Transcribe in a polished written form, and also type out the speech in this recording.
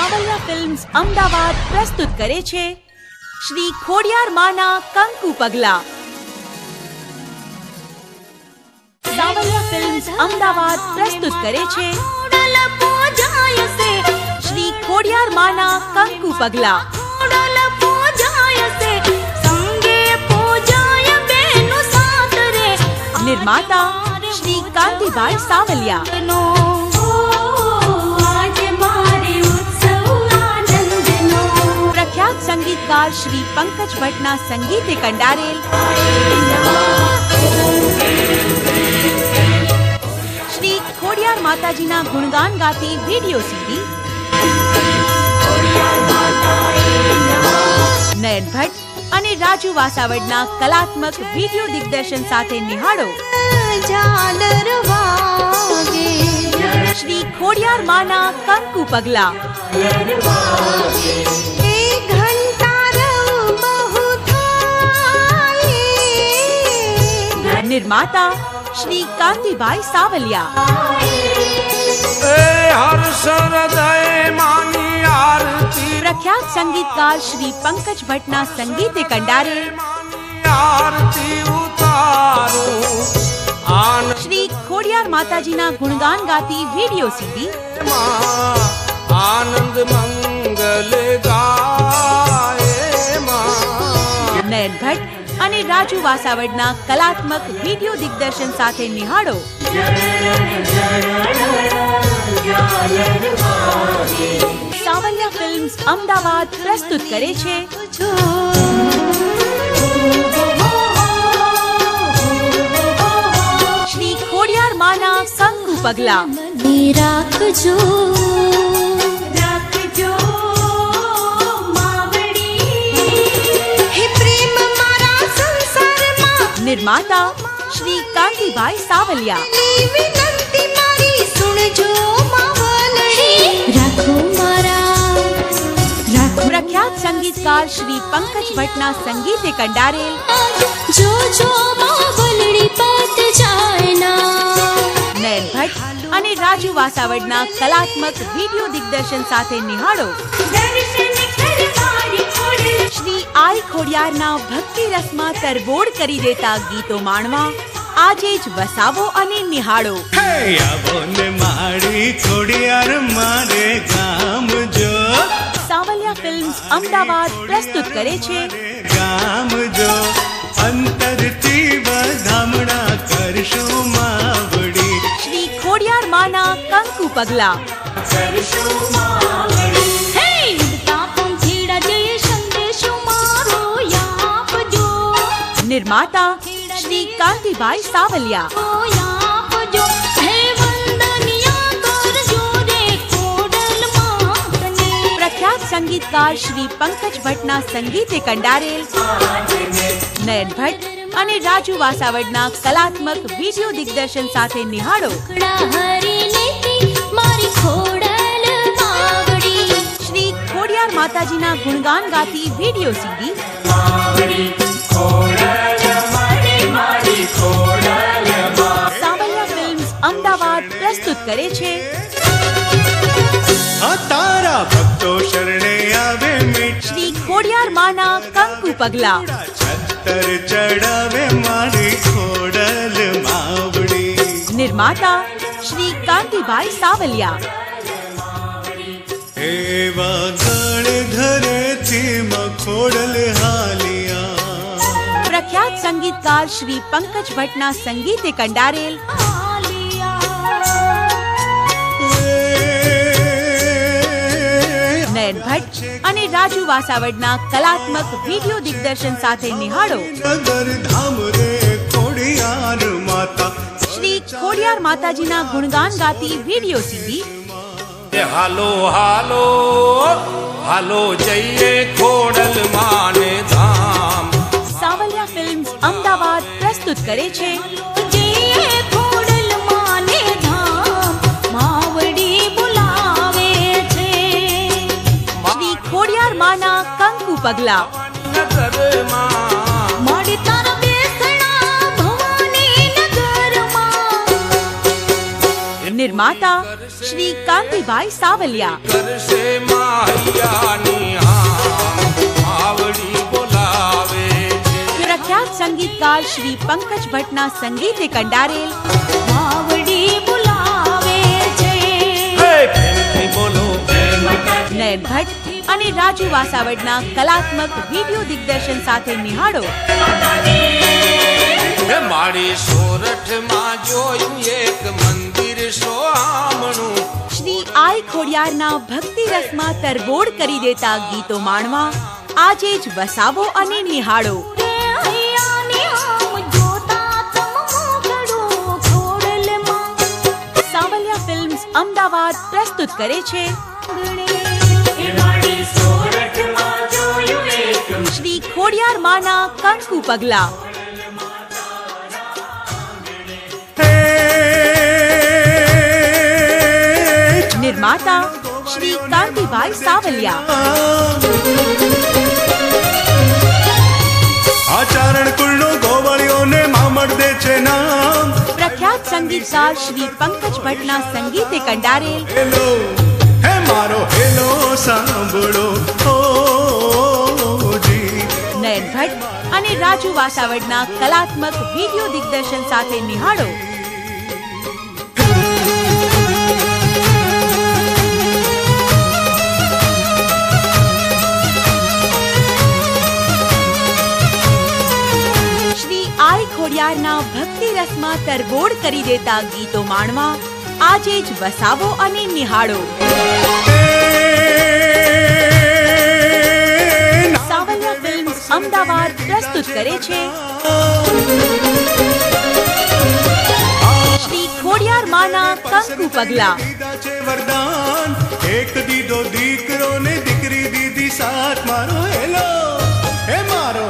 Savaliya films Ahmedabad પ્રસ્તુત કરે છે શ્રી ખોડિયાર માના કંકુ પગલા। સાવલિયા ફિલ્મ્સ અમદાવાદ પ્રસ્તુત કરે છે શ્રી ખોડિયાર માના કંકુ પગલા। निर्माता श्री कांतिभाई सावलिया। प्रख्यात संगीतकार श्री पंकज भट्टना संगीते कंडारेल श्री खोडियार माताजीना गुणगान गाती वीडियो सीडी नयन भट्ट અને રાજુ વાસાવડના કલાત્મક વિડિયો દિગ્દર્શન સાથે નિહાળો શ્રી ખોડિયાર માના કંકુ પગલા। निर्माता श्री कांतिभाई सावलिया। प्रख्यात संगीतकार श्री पंकज भट्टना संगीते कंडारे श्री खोडियार माताजीना गुणगान गाती वीडियो सीडी आनंद मंगल गाए नयन भट्ट અને રાજુ વાસાવડના કલાત્મક વિડિયો દિગ્દર્શન સાથે નિહાળો સાવલિયા ફિલ્મ્સ અમદાવાદ પ્રસ્તુત કરે છે શ્રી ખોડિયાર માના કંકુ પગલા। निर्माता श्री कांतिभाई सावलिया। प्रख्यात संगीतकार श्री पंकज भट्टना संगीते कंडारेल नयन भट्ट અને રાજુ વાસાવડના કલાત્મક વિડિયો દિગ્દર્શન સાથે નિહાળો શ્રી આઈ ખોડિયારના ભક્તિ રસમાં તરબોળ કરી દેતા ગીતો માણવા આજે જ વસાવો અને નિહાળો। સાવલિયા ફિલ્મ્સ અમદાવાદ પ્રસ્તુત કરે છે શ્રી ખોડિયાર માના કંકુ પગલા। निर्माता श्री कांतिभाई सावलिया। प्रख्यात संगीतकार श्री पंकज भट्टना संगीते कंडारेल नयन भट्ट અને રાજુ વાસાવડના કલાત્મક વિડિયો દિગ્દર્શન સાથે નિહાળો શ્રી ખોડિયાર માતાજીના ગુણગાન ગાતી વીડિયો સીડી સાવલિયા ફિલ્મ્સ અમદાવાદ પ્રસ્તુત કરે છે तारा भक्तो शरणे आवे श्री खोडियार माना कंकु पगला। छत्तर चढ़ावे मारी खोडल मावड़ी। निर्माता श्री कांतिभाई सावलिया। एवा गण धरे थी खोडल हालिया। प्रख्यात संगीतकार श्री पंकज भट्टना संगीते कंडारेल નયન ભટ્ટ અને રાજુ વાસાવડના કલાત્મક વિડિયો દિગ્દર્શન સાથે નિહાળો શ્રી ખોડિયાર માતાજીના ગુણગાન ગાતી વીડિયો સીડી હાલો હાલો હાલો જઈએ ખોડલ માને ધામ। સાવલિયા ફિલ્મ્સ અમદાવાદ પ્રસ્તુત કરે છે ખોડિયાર માના કંકુ પગલા। નિર્માતા શ્રી કાંતિભાઈ સાવલિયા. કરશે માહિયાની હામ, માવડી બોલાવે છે. પ્રખ્યાત સંગીતકાર શ્રી પંકજ ભટ્ટના સંગીતે કંડારેલ માવડી બોલાવે છે. પ્રેમથી બોલો નયન ભટ્ટ અને રાજુ વાસાવડના કલાત્મક વિડિયો દિગ્દર્શન સાથે નિહાળો મારી સોરઠમાં જોયું એક મંદિર સોહામણું. શ્રી આઈ ખોડિયારના ભક્તિ રસમાં તરબોળ કરી દેતા ગીતો માણવા આજે જ વસાવો અને નિહાળો. સાવલિયા ફિલ્મ્સ અમદાવાદ પ્રસ્તુત કરે છે શ્રી ખોડિયાર માના કંકુ પગલા. નિર્માતા શ્રી કાંતિભાઈ સાવલિયા. આચરણ કુળનો ગોવાળીઓને મામડ દે છે નામ. પ્રખ્યાત સંગીતકાર શ્રી પંકજ ભટ્ટના સંગીતે કંડારેલ હેલો હે મારો હેલો સાંભળો જી. નયન ભટ્ટ અને રાજુ વાસાવડના કલાત્મક વિડિયો દિગ્દર્શન સાથે નિહાળો શ્રી આઈ ખોડિયારના ભક્તિ રસમાં તરબોળ કરી દેતા ગીતો માણવા આજે જ વસાવો અને નિહાળો. સાવલિયા ફિલ્મ્સ અમદાવાદ પ્રસ્તુત કરે છે શ્રી ખોડિયાર માના કંકુ પગલા. વરદાન એક દીધો દીકરો ને દીકરી દીધી સાથ. મારો હેલો હે મારો